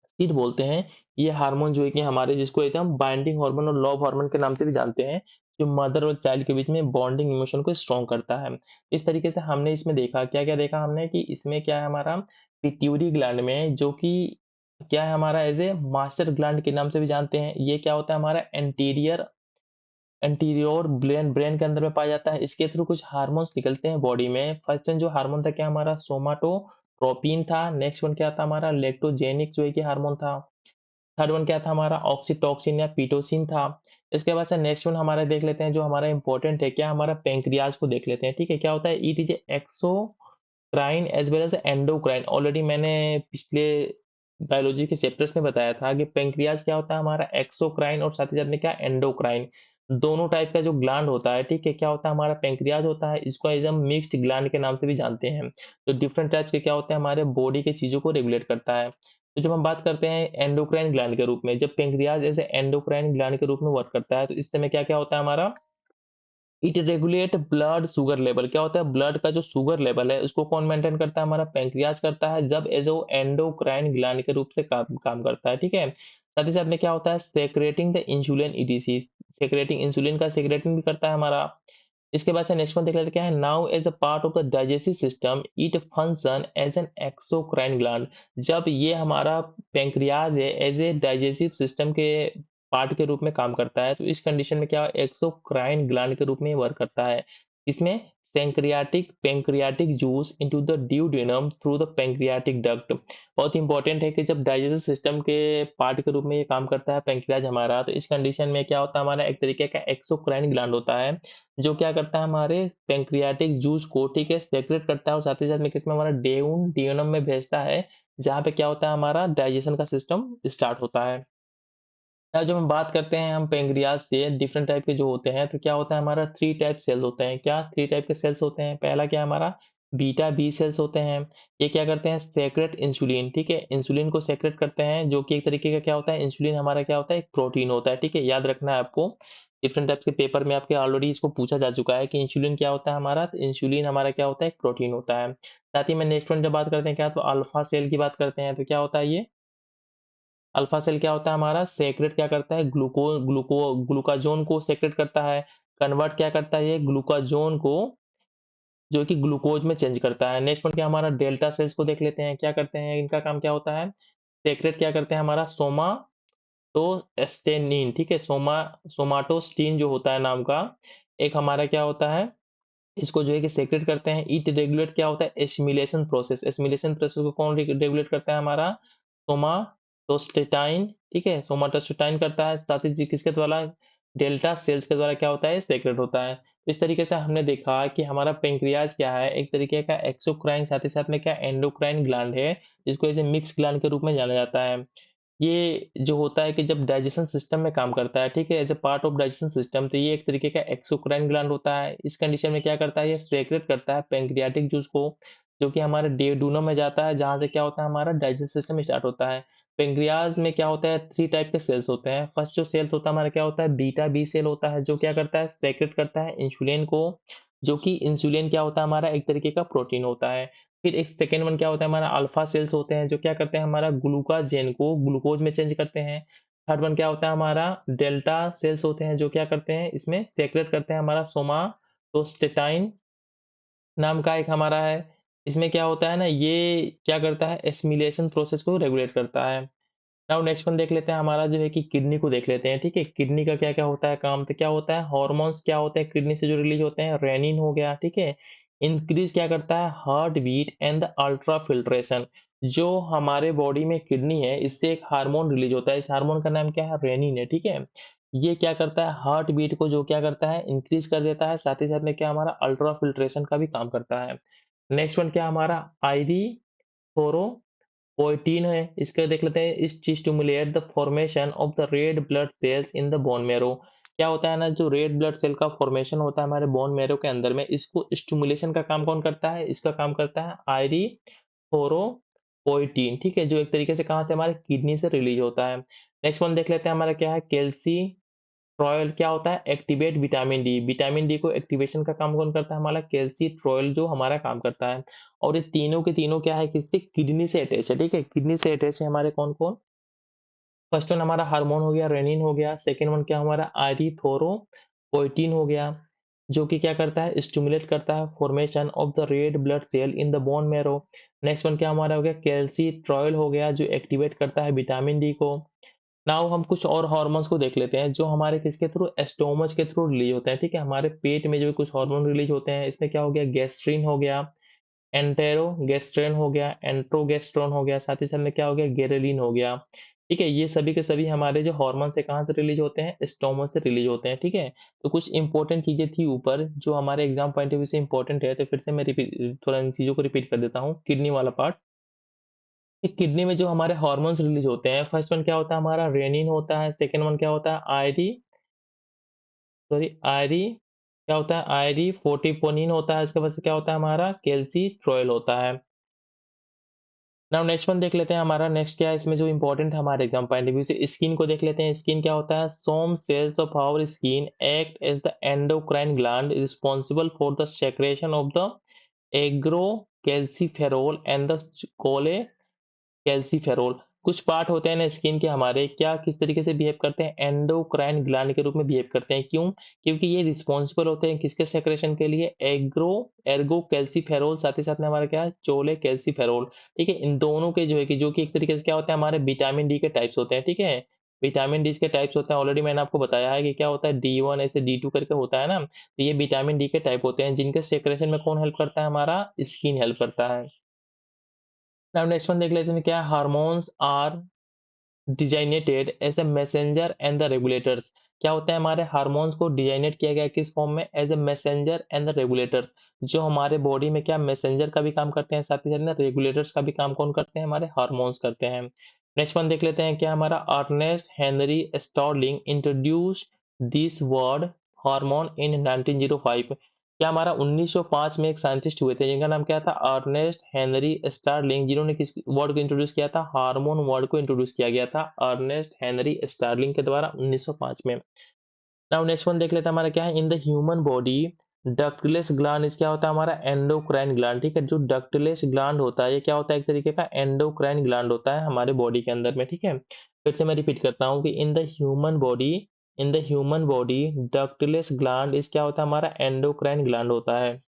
सीड बोलते हैं। ये हार्मोन जो है कि हमारे जिसको ऐसे हम बाइंडिंग हार्मोन और लव हार्मोन के नाम से भी जानते हैं, जो मदर और चाइल्ड के बीच में बॉन्डिंग इमोशन को स्ट्रॉन्ग करता है। इस तरीके से हमने इसमें देखा, क्या-क्या देखा हमने कि इसमें क्या है हमारा पिट्यूटरी ग्लैंड में, जो कि क्या है हमारा एज़ ए मास्टर ग्लैंड के नाम से भी जानते हैं। ये क्या होता है हमारा एंटीरियर एंटीरियर ब्रेन ब्रेन के अंदर में पाया जाता है। इसके थ्रू कुछ हार्मोन्स निकलते हैं बॉडी में। फर्स्ट वन जो हार्मोन था क्या हमारा? सोमाटोट्रोपिन था। नेक्स्ट वन क्या था हमारा? लेक्टोजेनिक जो है कि हार्मोन था। थर्ड वन क्या था हमारा? ऑक्सीटोसिन या पिटोसिन था। इसके बाद से नेक्स्ट वन हमारा देख लेते हैं जो हमारा इंपॉर्टेंट है, क्या हमारा पैंक्रियाज को देख लेते हैं, ठीक है? क्या होता है? It is a exocrine as well as endocrine. Already मैंने पिछले बायोलॉजी के चैप्टर्स में बताया था कि पैंक्रियाज क्या होता है हमारा? एक्सोक्राइन और साथ ही साथ में क्या? एंडोक्राइन। दोनों टाइप का जो ग्लैंड होता है, ठीक है? क्या होता है हमारा? पैंक्रियाज होता है, इसको एज़ हम मिक्स्ड ग्लैंड के नाम से भी जानते हैं। तो डिफरेंट टाइप्स के क्या होते हैं हमारे बॉडी की चीज़ों को रेगुलेट करता है। तो जब हम बात करते हैं एंडोक्राइन ग्लैंड के रूप में, जब पैंक्रियाज ऐसे एंडोक्राइन ग्लैंड के रूप में वर्क करता है, तो इस समय क्या-क्या होता है हमारा? It regulate blood sugar level. क्या होता है? ब्लड का जो शुगर लेवल है, उसको कौन मेंटेन करता है? हमारा पैंक्रियाज करता है, जब एज़ वो एंडोक्राइन ग्लैंड के रूप से काम काम करता है, ठीक है? साथ ही साथ में क्या होता है? Secreting the insulin etc. Secreting insulin का सेक्रेटिंग भी करता है हमारा। इसके बाद से नेक्स्ट वन देख लेते हैं क्या है, now as a part of the digestive system it function as an exocrine gland. जब ये हमारा पैंक्रियाज है एज ए डाइजेस्टिव सिस्टम के पार्ट के रूप में काम करता है, तो इस कंडीशन में क्या एक्सोक्राइन ग्लैंड के रूप में वर्क करता है। इसमें pancreatic juice into the duodenum through the pancreatic duct. बहुत इंपॉर्टेंट है कि जब डाइजेस्टिव सिस्टम के पार्ट के रूप में ये काम करता है पैंक्रियाज हमारा, तो इस कंडीशन में क्या होता है, हमारा एक तरीके का एक्सोक्राइन ग्लैंड होता है जो क्या करता है, हमारे पैंक्रियाटिक जूस को ठीक है सेक्रेट करता है और साथ ही साथ में किसमें हमारा ड्यूनम में भेजता है, जहाँ पे क्या होता है, हमारा डाइजेशन का सिस्टम स्टार्ट होता है। अब जब हम बात करते हैं हम पैंक्रियाज से डिफरेंट टाइप के जो होते हैं, तो क्या होता है, हमारा 3 टाइप सेल्स होते हैं। क्या 3 टाइप के सेल्स होते हैं? पहला क्या है हमारा बीटा बी सेल्स होते हैं। ये क्या करते हैं, सेक्रेट इंसुलिन, ठीक है, इंसुलिन को सेक्रेट करते हैं, जो कि एक तरीके का क्या होता है, इंसुलिन हमारा क्या होता है, एक प्रोटीन होता है, ठीक है, याद रखना है आपको। डिफरेंट टाइप्स के पेपर में आपके ऑलरेडी इसको पूछा जा चुका है कि इंसुलिन क्या होता है हमारा, तो इंसुलिन हमारा क्या होता है, एक प्रोटीन होता है। साथ ही में नेक्स्ट वन जब बात करते हैं क्या, तो अल्फा सेल की बात करते हैं, तो क्या होता है ये अल्फा सेल, क्या होता है हमारा सेक्रेट क्या करता है, ग्लूकाजोन को सेक्रेट करता है, कन्वर्ट क्या करता है ये ग्लूकाजोन को जो कि ग्लूकोज में चेंज करता है। नेक्स्ट वन क्या हमारा डेल्टा सेल्स को देख लेते हैं, क्या करते हैं, इनका काम क्या होता है, सेक्रेट क्या करते हैं हमारा सोमाटोस्टेनिन, ठीक है, सोमाटोस्टिन जो होता है नाम का एक हमारा क्या होता है, इसको जो है कि सेक्रेट करते हैं। इट रेगुलेट क्या होता है, एसिमिलेशन प्रोसेस, एसिमिलेशन प्रोसेस को कौन रेगुलेट करता है, हमारा सोमाटोस्टेटाइन, ठीक है, सोमाटोस्टेटाइन करता है, साथ ही किसके द्वारा, डेल्टा सेल्स के द्वारा क्या होता है, सेक्रेट होता है। तो इस तरीके से हमने देखा कि हमारा पेंक्रियाज क्या है, एक तरीके का एक्सोक्राइन, साथ ही साथ में क्या एंडोक्राइन ग्लैंड है, जिसको ऐसे मिक्स ग्लैंड के रूप में जाना जाता है। ये जो होता है कि जब डाइजेशन सिस्टम में काम करता है, ठीक है, as a part of digestion system, तो ये एक तरीके का एक्सोक्राइन ग्लैंड होता है। इस कंडीशन में क्या करता है, ये सेक्रेट करता है पैंक्रियाटिक जूस को, जो कि हमारे डेडूनम में जाता है, जहाँ से क्या होता है, हमारा डाइजेशन सिस्टम स्टार्ट होता है। पेंक्रियाज में क्या होता है, 3 टाइप के सेल्स होते हैं। फर्स्ट जो सेल्स होता है हमारा क्या होता है, बीटा बी सेल होता है, जो क्या करता है, सेक्रेट करता है इंसुलिन को, जो कि इंसुलिन क्या होता है, हमारा एक तरीके का प्रोटीन होता है। फिर एक सेकंड वन क्या होता है, हमारा अल्फा सेल्स होते हैं, जो क्या करते हैं, हमारा ग्लूकाजेन को ग्लूकोज में चेंज करते हैं। थर्ड वन क्या होता है, हमारा डेल्टा सेल्स होते हैं, जो क्या करते हैं, इसमें सेक्रेट करते हैं हमारा सोमाटोस्टेटाइन नाम का एक हमारा है। इसमें क्या होता है ना, ये क्या करता है, एसिमिलेशन प्रोसेस को रेगुलेट करता है। नाउ नेक्स्ट वन देख लेते हैं, हमारा जो है कि किडनी को देख लेते हैं, ठीक है, किडनी का क्या क्या होता है काम, तो क्या होता है, हॉर्मोन्स क्या होते हैं किडनी से जो रिलीज होते हैं, रेनिन हो गया, ठीक है, इंक्रीज क्या करता है, heart beat and the ultra filtration. जो हमारे बॉडी में किडनी है, इससे एक हार्मोन रिलीज होता है, इस हार्मोन का नाम क्या है, रेनिन है, ठीक है। ये क्या करता है, हार्ट बीट को जो क्या करता है, इंक्रीज कर देता है, साथ ही साथ में क्या हमारा अल्ट्रा फिल्ट्रेशन का भी काम करता है। नेक्स्ट वन क्या हमारा आईडी पोइटीन है, इसका देख लेते हैं, इस stimulate the formation of the red blood cells in the bone marrow. क्या होता है ना, जो रेड ब्लड सेल का फॉर्मेशन होता है हमारे बोन मैरो के अंदर में, इसको स्टिमुलेशन का काम कौन करता है, इसका काम करता है आयरिथोरोपोइटीन, ठीक है, जो एक तरीके से कहाँ से, हमारे किडनी से रिलीज होता है। नेक्स्ट वन देख लेते हैं, हमारा क्या है, कैल्सी ट्रॉयल क्या होता है, activate vitamin D, vitamin D को एक्टिवेशन का काम कौन करता है, हमारा कैल्सिट्रॉयल जो हमारा काम करता है। और ये तीनों के तीनों क्या है, किससे, किडनी से अटैच है, ठीक है, किडनी से अटैच है हमारे कौन कौन, फर्स्ट वन हमारा हार्मोन हो गया, रेनिन हो गया, सेकंड वन क्या हमारा आयरिथोरोपोइटीन हो गया, जो कि क्या करता है, स्टिमुलेट करता है formation of the red blood cell in the bone marrow. Next one क्या हमारा हो गया, कैल्सिट्रॉयल हो गया, जो एक्टिवेट करता है विटामिन डी को। नाउ हम कुछ और हार्मोन्स को देख लेते हैं, जो हमारे किसके थ्रू, एस्टोमच के थ्रू रिलीज होते हैं, ठीक है, हमारे पेट में जो कुछ हार्मोन रिलीज होते हैं, इसमें क्या हो गया, गैस्ट्रिन हो गया, एंटेरोगेस्ट्रिन हो गया, एंट्रोगेस्ट्रॉन हो गया, साथ ही साथ में क्या हो गया, गेरेलिन हो गया, ठीक है। ये सभी के सभी हमारे जो हार्मोन से कहाँ से रिलीज होते हैं, एस्टोमच से रिलीज होते हैं, ठीक है। तो कुछ इंपॉर्टेंट चीजें थी ऊपर जो हमारे एग्जाम पॉइंट ऑफ व्यू से इंपॉर्टेंट है, तो फिर से मैं रिपीट थोड़ा इन चीजों को रिपीट कर देता हूँ। किडनी वाला पार्ट, किडनी में जो हमारे हार्मोन्स रिलीज होते हैं, फर्स्ट वन क्या होता है, हमारा रेनिन होता है, सेकंड वन क्या होता है, आयरी क्या होता है, आयरी फोर्टिपोनिन होता है, इसके बाद से क्या होता है, हमारा कैल्सिट्रॉयल होता है। नाउ नेक्स्ट वन देख लेते हैं, हमारा नेक्स्ट क्या है, इसमें जो इंपॉर्टेंट है हमारे एग्जाम पॉइंट ऑफ व्यू से, स्किन को देख लेते हैं। स्किन क्या होता है, some cells of our skin act as the endocrine gland responsible for the secretion of the ergocalciferol and the cholecalciferol. कुछ पार्ट होते हैं ना स्किन के हमारे क्या किस तरीके से बिहेव करते हैं, एंडोक्राइन ग्लैंड के रूप में बिहेव करते हैं। क्यों? क्योंकि ये रिस्पॉन्सिबल होते हैं किसके सेक्रेशन के लिए, एग्रो एर्गो कैल्सीफेरोल, साथ ही साथ में हमारा क्या है, चोले कैल्सीफेरोल। ठीक है, इन दोनों के जो है कि जो कि एक तरीके से क्या होता है, हमारे विटामिन डी के टाइप्स होते हैं। ठीक है, विटामिन डी के टाइप्स होते हैं, ऑलरेडी मैंने आपको बताया है कि क्या होता है, D1 ऐसे D2 करके होता है ना, तो ये विटामिन डी के टाइप होते हैं जिनके सेक्रेशन में कौन हेल्प करता है, हमारा स्किन हेल्प करता है। नाउ नेक्स्ट वन देख लेते हैं, क्या hormones are designated as a messenger and the regulators. क्या होता है, हमारे हार्मोन्स को डिजाइनेट किया गया है किस फॉर्म में, as a messenger and the regulators, जो हमारे बॉडी में क्या मैसेंजर का भी काम करते हैं, साथ ही साथ में रेगुलेटर्स का भी काम कौन करते हैं, हमारे हार्मोन्स करते हैं। नेक्स्ट वन देख लेते हैं, क्या हमारा Ernest Henry Starling introduce this word hormone in 1905। क्या हमारा 1905 में एक साइंटिस्ट हुए थे जिनका नाम क्या था, अर्नेस्ट हेनरी स्टारलिंग, जिन्होंने किस वर्ड को इंट्रोड्यूस किया था, हार्मोन वर्ड को इंट्रोड्यूस किया गया था अर्नेस्ट हेनरी स्टारलिंग के द्वारा 1905 में। नाउ नेक्स्ट वन देख लेते हैं, हमारा क्या है, in the human body ductless gland क्या होता है, हमारा एंडोक्राइन ग्लैंड। ठीक है, जो डक्टलेस ग्लैंड होता है ये क्या होता है, एक तरीके का एंडोक्राइन ग्लैंड होता है हमारे बॉडी के अंदर में। ठीक है, फिर से मैं रिपीट करता हूँ कि in the human body ductless gland क्या होता है, हमारा एंडोक्राइन ग्लैंड होता है।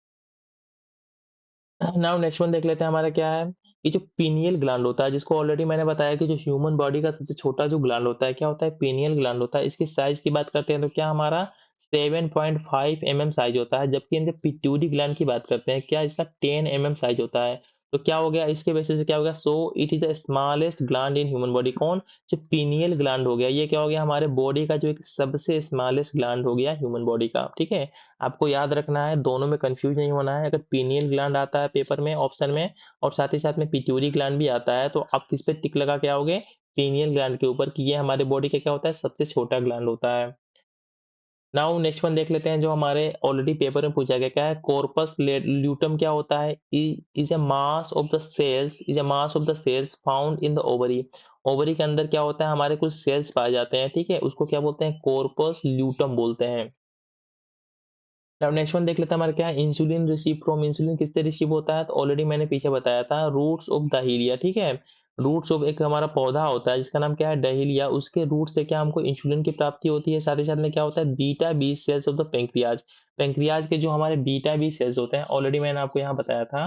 नाउ नेक्स्ट वन देख लेते हैं, हमारा क्या है, ये जो पीनियल ग्लैंड होता है, जिसको ऑलरेडी मैंने बताया कि जो ह्यूमन बॉडी का सबसे छोटा जो ग्लैंड होता है, क्या होता है, पीनियल ग्लैंड होता है। इसकी साइज की बात करते हैं तो क्या हमारा 7.5 mm साइज होता है, जबकि इनके पिट्यूटरी ग्लैंड की बात करते हैं, क्या इसका 10 mm साइज होता है। तो क्या हो गया, इसके बेसिस पे क्या हो गया, so it is the smallest gland in human body. कौन, जो पीनियल ग्लैंड हो गया, ये क्या हो गया, हमारे बॉडी का जो एक सबसे स्मॉलेस्ट ग्लैंड हो गया ह्यूमन बॉडी का। ठीक है, आपको याद रखना है, दोनों में कंफ्यूज नहीं होना है। अगर पीनियल ग्लैंड आता है पेपर में ऑप्शन में और साथ ही साथ में पिट्यूटरी ग्लैंड भी आता है, तो आप किस पे टिक लगा के आओगे, पीनियल ग्लैंड के ऊपर, कि ये हमारे बॉडी का क्या होता है, सबसे छोटा ग्लैंड होता है। नाउ नेक्स्ट वन देख लेते हैं, जो हमारे ऑलरेडी पेपर में पूछा गया, क्या है, कॉर्पस ल्यूटम क्या होता है, is a mass of the cells found in the ovary. Ovary के अंदर क्या होता है, हमारे कुछ सेल्स पाए जाते हैं। ठीक है, उसको क्या बोलते हैं, कॉर्पस ल्यूटम बोलते हैं। अब नेक्स्ट वन देख लेते हैं, हमारा क्या है, इंसुलिन रिसीव फ्रॉम, इंसुलिन किससे रिसीव होता है, तो ऑलरेडी मैंने पीछे बताया था, रूट्स ऑफ डहेलिया। ठीक है, रूट्स ऑफ एक हमारा पौधा होता है जिसका नाम क्या है, डहेलिया, उसके रूट से क्या हमको इंसुलिन की प्राप्ति होती है। साथ ही साथ में क्या होता है, beta B cells of the pancreas, pancreas के जो हमारे बीटा बी सेल्स होते हैं, ऑलरेडी मैंने आपको यहाँ बताया था,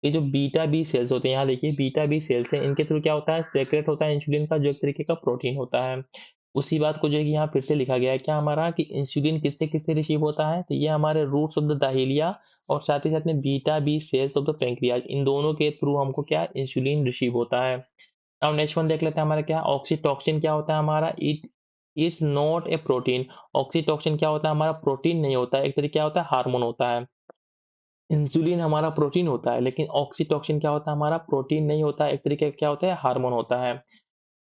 ये जो बीटा बी सेल्स होते हैं, यहाँ देखिए बीटा बी सेल्स है, इनके थ्रू क्या होता है, सेक्रेट होता है इंसुलिन का, जो एक तरीके का प्रोटीन होता है। उसी बात को जो है कि यहाँ फिर से लिखा गया है, क्या हमारा कि इंसुलिन किससे रिसीव होता है, तो ये हमारे रूट्स ऑफ द दाहिलिया और साथ ही साथ में beta B cells of the pancreas, इन दोनों के थ्रू हमको क्या इंसुलिन रिसीव होता है। अब नेक्स्ट वन देख लेते हैं, हमारा क्या ऑक्सीटॉक्सिन क्या होता है, हमारा it is not a protein. Oxytocin क्या होता है, हमारा प्रोटीन नहीं होता है, एक तरीके क्या होता है, हार्मोन होता है। इंसुलिन हमारा प्रोटीन होता है, लेकिन ऑक्सीटॉक्सिन क्या होता है, हमारा प्रोटीन नहीं होता है, एक तरीके का क्या होता है, हार्मोन होता है।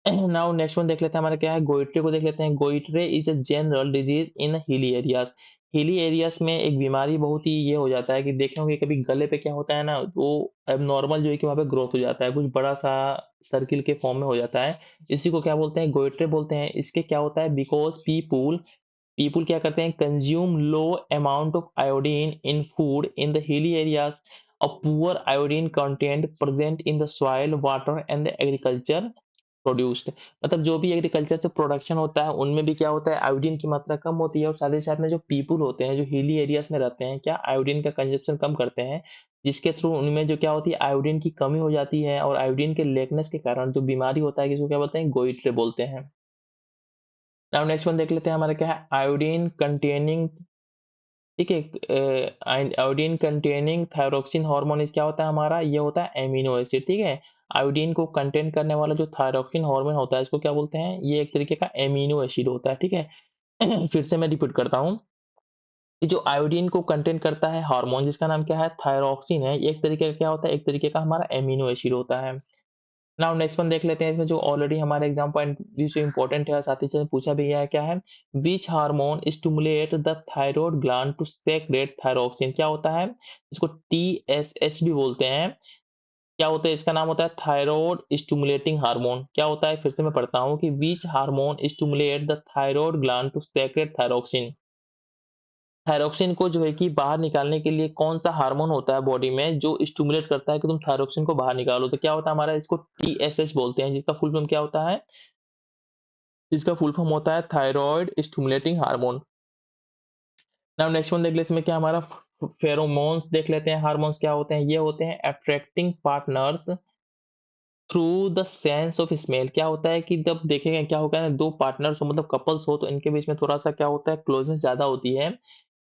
नाउ नेक्स्ट वन देख लेते हैं, हमारा क्या है, गोइट्रे को देख लेते हैं। Goitre is a general disease in hilly areas. Hilly areas में एक बीमारी बहुत ही ये हो जाता है कि देखे होंगे कभी गले पे क्या होता है ना, वो अब नॉर्मल जो है कि वहाँ पे ग्रोथ हो जाता है, कुछ बड़ा सा सर्किल के फॉर्म में हो जाता है। इसी को क्या बोलते हैं, गोइट्रे बोलते हैं। इसके क्या होता है, बिकॉज पीपुल पीपल क्या करते हैं, consume low amount of iodine in food in the hilly areas. A poor iodine content present in the soil water and the agriculture produced. मतलब जो भी एग्रीकल्चर से प्रोडक्शन होता है उनमें भी क्या होता है, आयोडीन की मात्रा कम होती है, और साथ ही साथ में जो पीपल होते हैं जो हिली एरियाज में रहते हैं, क्या आयोडीन का कंजप्शन कम करते हैं, जिसके थ्रू उनमें जो क्या होती है, आयोडीन की कमी हो जाती है, और आयोडीन के लेकनेस के कारण जो बीमारी होता है, जिसको क्या बोलते हैं, गोइट्रे बोलते हैं। नाउ नेक्स्ट वन देख लेते हैं, हमारा क्या है, आयोडीन कंटेनिंग। ठीक है, आयोडीन कंटेनिंग थायरोक्सिन हार्मोन क्या होता है, हमारा ये होता है एमिनो एसिड। ठीक है, आयोडीन को कंटेन करने वाला जो थायरोक्सिन हार्मोन होता है, इसको क्या बोलते हैं, ये एक तरीके का एमिनो एसिड होता है। ठीक है, फिर से मैं रिपीट करता हूँ, कि जो आयोडीन को कंटेन करता है हार्मोन, जिसका नाम क्या है, थायरोक्सिन है, ये एक तरीके का क्या होता है, एक तरीके का हमारा एमिनो एसिड होता है। नाउ नेक्स्ट वन देख लेते हैं, इसमें जो ऑलरेडी हमारे एग्जाम पॉइंट भी जो इंपॉर्टेंट है, साथ ही साथ पूछा भी गया है, क्या है, which hormone stimulate the thyroid gland to secrete thyroxine. क्या होता है, इसको TSH भी बोलते हैं। क्या होता है, इसका नाम होता है थायरॉयड स्टिमुलेटिंग हार्मोन। क्या होता है, फिर से मैं पढ़ता हूँ कि which hormone stimulate the thyroid gland to secrete thyroxine. Thyroxine को जो है कि बाहर निकालने के लिए कौन-सा हार्मोन होता है बॉडी में जो स्टिमुलेट करता है कि तुम थायरॉक्सिन को बाहर निकालो? तो क्या होता है हमारा इसको टीएसएच बोलते हैं जिसका फुल फॉर्म क्या होता है? इसका फुल फॉर्म होता है thyroid stimulating hormone. Now next one देख लेते हैं क्या हमारा फेरोमोन्स देख लेते हैं हार्मोन्स क्या होते हैं? ये होते हैं attracting partners through the sense of smell. क्या होता है कि जब देखेंगे क्या होगा ना 2 पार्टनर्स हो मतलब कपल्स हो तो इनके बीच में थोड़ा-सा क्या होता है क्लोज़नेस ज़्यादा होती है।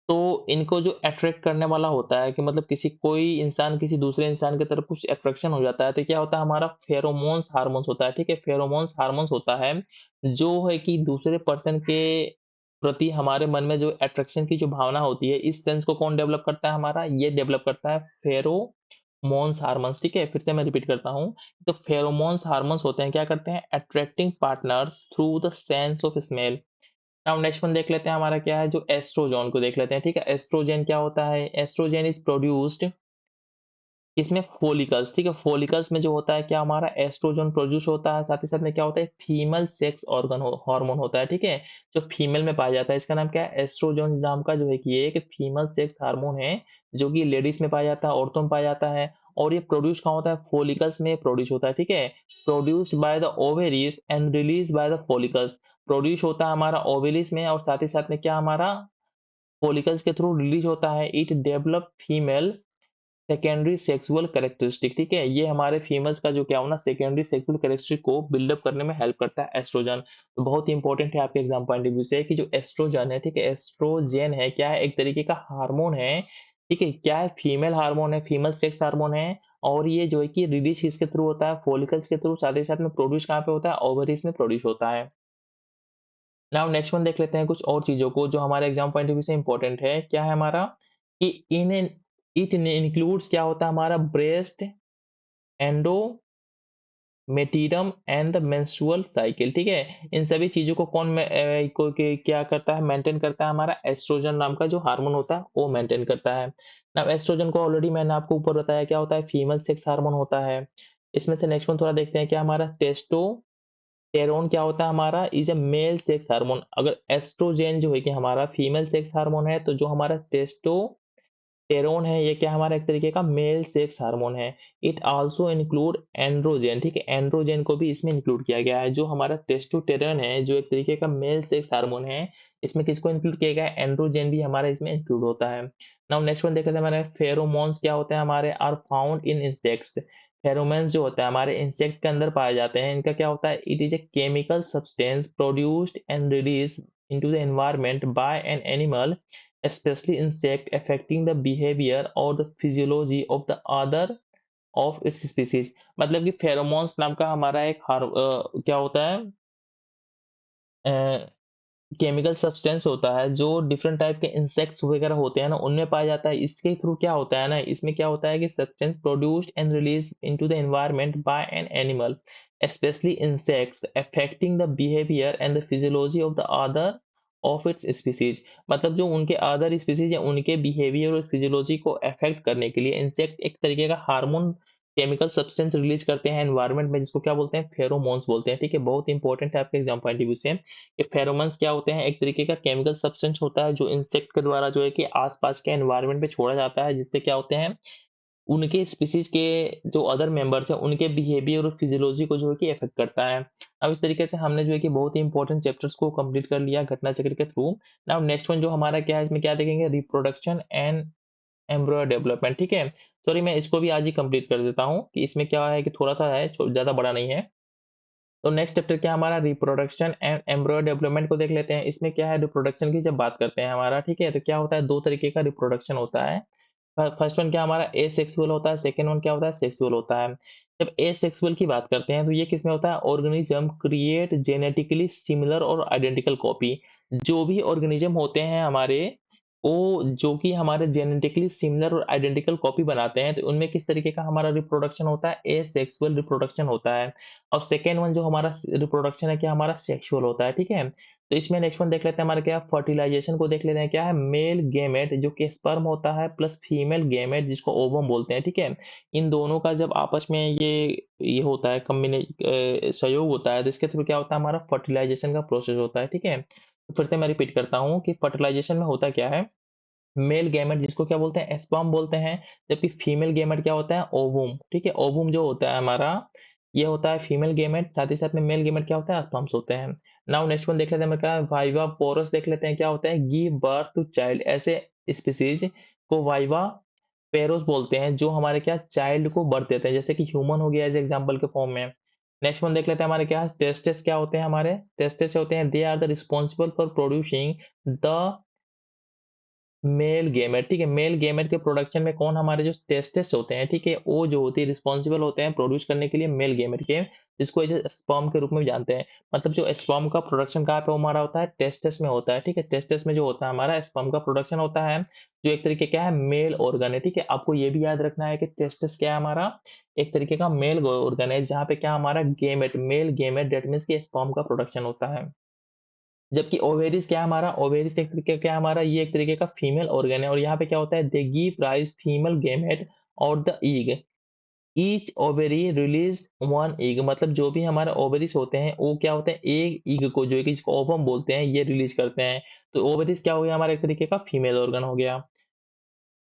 तो इनको जो अट्रैक्ट करने वाला होता है कि मतलब किसी कोई इंसान किसी दूसरे इंसान की तरफ कुछ अट्रैक्शन हो जाता है तो क्या होता है हमारा फेरोमोन्स हार्मोन्स होता है, ठीक है? फेरोमोन्स हार्मोन्स होता है, जो है कि दूसरे पर्सन के प्रति हमारे मन में जो अट्रैक्शन की जो भावना होती है, इस सेंस को कौन डेवलप करता है हमारा? ये डेवलप करता है फेरोमोन्स हार्मोन्स, ठीक है? फिर से मैं रिपीट करता हूँ। तो फेरोमोन्स हार्मोन्स होते हैं, क्या करते हैं? Attracting partners through the sense of smell. अब नेक्स्ट वन देख लेते हैं हमारा क्या है जो एस्ट्रोजन को देख लेते हैं, ठीक है? एस्ट्रोजन क्या होता है? एस्ट्रोजन इज़ प्रोड्यूस्ड इसमें फॉलिकल्स, ठीक है? फॉलिकल्स में जो होता है क्या हमारा एस्ट्रोजन प्रोड्यूस होता है, साथ ही साथ में क्या होता है फीमेल सेक्स ऑर्गन हो हार्मोन होता है, ठीक है? जो फीमेल में पाया जाता है इसका नाम क्या है? एस्ट्रोजन नाम का जो है कि ये एक फीमेल सेक्स हार्मोन है, जो कि लेडीज़ में पाया जाता है, औरतों में पाया जाता है और ये प्रोड्यूस कहाँ होता है? फॉलिकल्स में प्रोड्यूस होता है, ठीक है? Produced by the ovaries and released by the follicles. Produce होता है हमारा ओवरीज़ में और साथ ही साथ में क्या हमारा फॉलिकल्स के थ्रू रिलीज़ होता है। It develop female secondary sexual characteristic, ठीक है? ये हमारे फीमेल्स का जो क्या हो ना सेकेंडरी सेक्सुअल कैरेक्टरिस्टिक को बिल्डअप करने में हेल्प करता है एस्ट्रोजन। तो बहुत ही इंपॉर्टेंट है आपके एग्जाम पॉइंट ऑफ व्यू से कि जो एस्ट्रोजन है, ठीक है? एस्ट्रोजन है क्या है? एक तरीके का हार्मोन है, ठीक है? क्या है? फीमेल हार्मोन है, फीमेल सेक्स हार्मोन है और ये जो है कि रिलीज किसके थ्रू होता है? फॉलिकल्स के थ्रू, साथ ही साथ में प्रोड्यूस कहाँ पे होता है? ओवरीज में प्रोड्यूस होता है। नाउ नेक्स्ट वन देख लेते हैं कुछ और चीज़ों को जो हमारे एग्जाम पॉइंट ऑफ व्यू से इंपॉर्टेंट है। क्या है हमारा? कि इन एन इट इंक्लूड्स क्या होता है हमारा breast endometrium and the menstrual cycle, ठीक है? इन सभी चीज़ों को कौन क्या करता है मेंटेन करता है हमारा एस्ट्रोजन नाम का जो हार्मोन होता है वो मेंटेन करता है। नाउ एस्ट्रोजन को ऑलरेडी मैंने आपको ऊपर बताया क्या होता है फीमेल सेक्स हार्मोन होता है। इसमें से नेक्स्ट वन थोड़ा देखते हैं क्या हमारा टेस्टोस्टेरोन क्या होता है हमारा is a male sex hormone. अगर एस्ट्रोजन जो है कि हमारा फीमेल सेक्स हार्मोन है तो जो हमारा टेस्टोस्टेरोन है ये क्या हमारा एक तरीके का मेल सेक्स हार्मोन है। इट आल्सो इंक्लूड एंड्रोजन, ठीक है? एंड्रोजन को भी इसमें इंक्लूड किया गया है। जो हमारा टेस्टोस्टेरोन है जो एक तरीके का मेल सेक्स हार्मोन है, इसमें किसको इंक्लूड किया गया है? एंड्रोजन भी हमारा इसमें इंक्लूड होता है। नाउ नेक्स्ट वन देखते हैं हमारे फेरोमोन्स क्या होते हैं हमारे are found in insects. Pheromones जो होता है हमारे इंसेक्ट के अंदर पाए जाते हैं। इनका क्या होता है? It is a chemical substance produced and released into the environment by an animal, especially insect, affecting the behavior or the physiology of the other of its species। मतलब कि फेरोमोन्स नाम का हमारा एक क्या होता है केमिकल सब्सटेंस होता है जो डिफरेंट टाइप के इंसेक्ट्स वगैरह होते हैं ना उनमें पाया जाता है। इसके थ्रू क्या होता है ना इसमें क्या होता है कि substance produced and release into the environment by an animal specially insects affecting the behaviour and the physiology of the other of its species. मतलब जो उनके अदर स्पीसीज या उनके बिहेवियर और फिजियोलॉजी को अफेक्ट करने के लिए इंसेक्ट एक तरीके का हार्मोन केमिकल सब्सटेंस रिलीज करते हैं एनवायरनमेंट में जिसको क्या बोलते हैं? फेरोमोन्स बोलते हैं, ठीक है? बहुत इंपॉर्टेंट है आपके एग्जाम पॉइंट ऑफ व्यू से। ये फेरोमोन्स क्या होते हैं? एक तरीके का केमिकल सब्सटेंस होता है जो इंसेक्ट के द्वारा जो है कि आसपास के एनवायरनमेंट में छोड़ा जाता है जिससे क्या होते हैं उनके स्पीशीज के जो अदर मेंबर्स हैं उनके बिहेवियर और फिजियोलॉजी को जो है कि इफेक्ट करता है। अब इस तरीके से हमने जो है कि बहुत ही इंपॉर्टेंट चैप्टर्स को कंप्लीट कर लिया घटना चक्र के थ्रू। नाउ नेक्स्ट वन जो हमारा क्या है इसमें क्या देखेंगे? रिप्रोडक्शन एंड एम्ब्रॉय डेवलपमेंट, ठीक है? सॉरी मैं इसको भी आज ही कंप्लीट कर देता हूँ कि इसमें क्या है कि थोड़ा सा है ज्यादा बड़ा नहीं है। तो नेक्स्ट चैप्टर क्या हमारा रिप्रोडक्शन एंड एम्ब्रॉय डेवलपमेंट को देख लेते हैं। इसमें क्या है रिप्रोडक्शन की जब बात करते हैं हमारा, ठीक है? तो क्या होता है 2 तरीके का रिप्रोडक्शन होता है। फर्स्ट वन क्या हमारा एसेक्सुअल होता है, सेकंड वन क्या होता है? सेक्सुअल होता है। जब एसेक्सुअल की बात करते हैं तो ये किसमें होता है? ऑर्गेनिज्म क्रिएट जेनेटिकली सिमिलर और आइडेंटिकल कॉपी। जो भी ऑर्गेनिज्म होते हैं हमारे वो जो कि हमारे जेनेटिकली सिमिलर और आइडेंटिकल कॉपी बनाते हैं तो उनमें किस तरीके का हमारा रिप्रोडक्शन होता है? एसेक्सुअल रिप्रोडक्शन होता है। और सेकंड वन जो हमारा रिप्रोडक्शन है क्या हमारा? सेक्सुअल होता है, ठीक है? तो इसमें नेक्स्ट वन देख लेते हैं हमारा क्या फर्टिलाइजेशन को देख लेते हैं क्या है? मेल गेमेट जो कि स्पर्म होता है प्लस फीमेल गेमेट जिसको ओवम बोलते हैं, ठीक है? इन दोनों का जब आपस में ये होता है सहयोग होता है तो इसके थ्रू क्या होता है? हमारा फर्टिलाइजेशन का प्रोसेस होता है, ठीक है? तो फिर से मैं रिपीट करता हूँ कि फर्टिलाइजेशन में होता क्या है मेल गैमेट जिसको क्या बोलते हैं स्पर्म बोलते हैं, जबकि फीमेल गैमेट क्या होता है ओवम, ठीक है? ओवम जो होता है हमारा, ये होता है फीमेल गैमेट, साथ ही साथ में मेल गैमेट क्या होता है स्पर्म्स होते हैं। नाउ नेक्स्ट वन देख लेते हैं हमें क्या है वाइवा पोरस देख लेते हैं क्या होता है गिव बर्थ टू चाइल्ड, ऐसे स्पीशीज को वाइवा पेरोस बोलते हैं जो हमारे क्या चाइल्ड को बर्थ देते हैं, जैसे कि ह्यूमन हो गया एज एग्जांपल के फॉर्म में। नेक्स्ट वन देख लेते हैं हमारे क्या टेस्टिस क्या होते हैं हमारे टेस्टिस होते हैं they are the responsible for producing the male gamete, ठीक है? मेल गेमेट के प्रोडक्शन में कौन हमारे जो टेस्टिस होते हैं, ठीक है? वो जो होती है रिस्पॉन्सिबल होते हैं प्रोड्यूस करने के लिए मेल गेमेट के, जिसको ऐसे स्पर्म के रूप में भी जानते हैं। मतलब जो स्पर्म का प्रोडक्शन कहाँ पे हमारा होता है टेस्टिस में होता है, ठीक है? टेस्टिस में जो होता है हमारा स्पर्म का प्रोडक्शन होता है, जो एक तरीके क्या है मेल ऑर्गन है, ठीक है? आपको ये भी याद रखना है कि टेस्टिस क्या है हमारा एक तरीके का मेल ऑर्गन है जहाँ पे क्या हमारा gamete male gamete that means की स्पर्म का प्रोडक्शन होता है। जबकि ओवेरिस क्या है हमारा ओवेरिस एक तरीके क्या है हमारा ये एक तरीके का फीमेल ऑर्गन है और यहाँ पे क्या होता है they give rise female gamete और the egg each ovary release one egg, मतलब जो भी हमारे ओवेरिस होते हैं वो क्या होते हैं एक ईग को जो है कि जिसको ओवम बोलते हैं ये रिलीज करते हैं। तो ओवेरिस क्या हो गया हमारा एक तरीके का फीमेल ऑर्गन हो गया।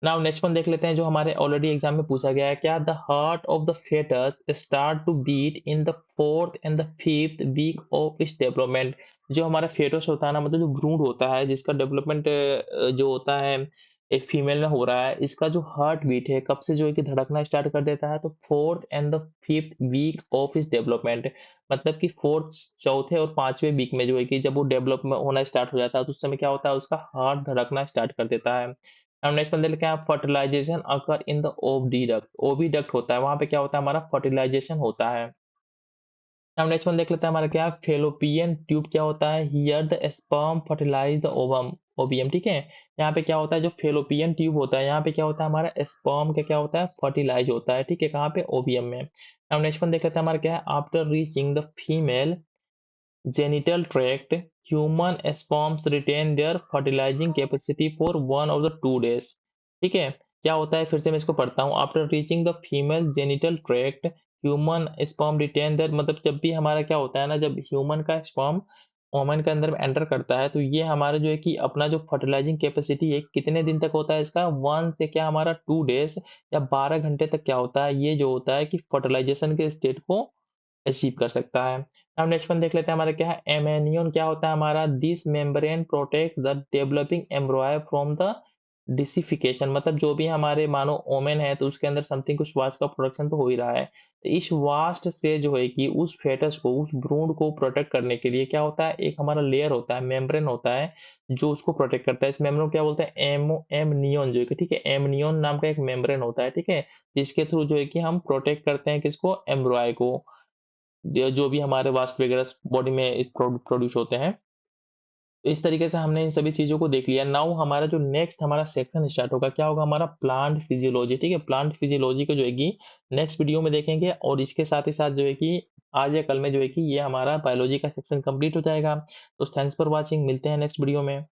नाउ नेक्स्ट वन देख लेते हैं जो हमारे ऑलरेडी एग्जाम में पूछा गया है क्या the heart of the foetus start to beat in the fourth and the fifth week of its development. जो हमारा फेटस होता है ना मतलब जो भ्रूण होता है जिसका डेवलपमेंट जो होता है एक फीमेल में हो रहा है इसका जो हार्ट बीट है कब से जो है कि धड़कना स्टार्ट कर देता है तो fourth and the fifth week of इस डेवलपमेंट, मतलब कि फोर्थ चौथे और पांचवें वीक में जो है कि जब वो डेवलप होना स्टार्ट हो जाता है तो उस समय क्या होता है उसका हार्ट धड़कना स्टार्ट कर देता है। अब नेक्स्ट वन देख हैं fertilization occur in the oviduct, oviduct होता है वहां पे क्या होता है हमारा फर्टिलाइजेशन होता है। अब नेक्स्ट वन देख लेते हैं हमारा क्या फेलोपियन ट्यूब क्या होता है here the sperm fertilize the ovum ovum, ठीक है? यहाँ पे क्या होता है जो फेलोपियन ट्यूब होता है यहाँ पे क्या होता है हमारा स्पर्म क्या क्या होता है फर्टिलाइज होता है, ठीक है? कहाँ पे ओवियम में। अब नेक्स्ट वन देख लेते हैं हमारा क्या है after reaching the female genital tract, human sperms retain their fertilizing capacity for 1 or 2 days। ठीक है क्या होता है फिर से मैं इसको पढ़ता हूँ after reaching the female genital tract human sperm retain there, मतलब जब भी हमारा क्या होता है ना जब ह्यूमन का स्पर्म वोमन के अंदर में एंटर करता है तो ये हमारा जो है कि अपना जो फर्टिलाइजिंग कैपेसिटी है कितने दिन तक होता है इसका 1 से क्या हमारा 2 डेज या 12 घंटे तक क्या होता है ये जो होता है कि फर्टिलाइजेशन के स्टेट को अचीव कर सकता है। अब नेक्स्ट वन देख लेते हैं हमारा क्या है एमेनियन क्या होता है हमारा this membrane protects the developing embryo from the desiccation, मतलब जो भी हमारे मानो ओमेन है तो उसके अंदर समथिंग कुछ वास्ट का प्रोडक्शन तो हो ही रहा है तो इस वास्ट से जो है कि उस फेटस को उस भ्रूण को प्रोटेक्ट करने के लिए क्या होता है एक हमारा लेयर होता है मेम्ब्रेन होता है जो उसको प्रोटेक्ट करता है। इस मेम्ब्रेन को क्या बोलते हैं एमनियन जो है कि ठीक है एमनियन नाम का एक मेम्ब्रेन होता है, ठीक है? जिसके थ्रू जो है कि हम प्रोटेक्ट करते हैं किसको एम्ब्रॉय को, जो भी हमारे वाष्प वगैरह बॉडी में प्रोड्यूस होते हैं। इस तरीके से हमने इन सभी चीज़ों को देख लिया। नाउ हमारा जो नेक्स्ट हमारा सेक्शन स्टार्ट होगा, क्या होगा हमारा प्लांट फिजियोलॉजी, ठीक है? प्लांट फिजियोलॉजी को जो है कि नेक्स्ट वीडियो में देखेंगे और इसके साथ ही साथ जो है कि आज या कल में जो है कि ये हमारा बायोलॉजी का सेक्शन कंप्लीट हो जाएगा। तो थैंक्स फॉर वॉचिंग, मिलते हैं नेक्स्ट वीडियो में।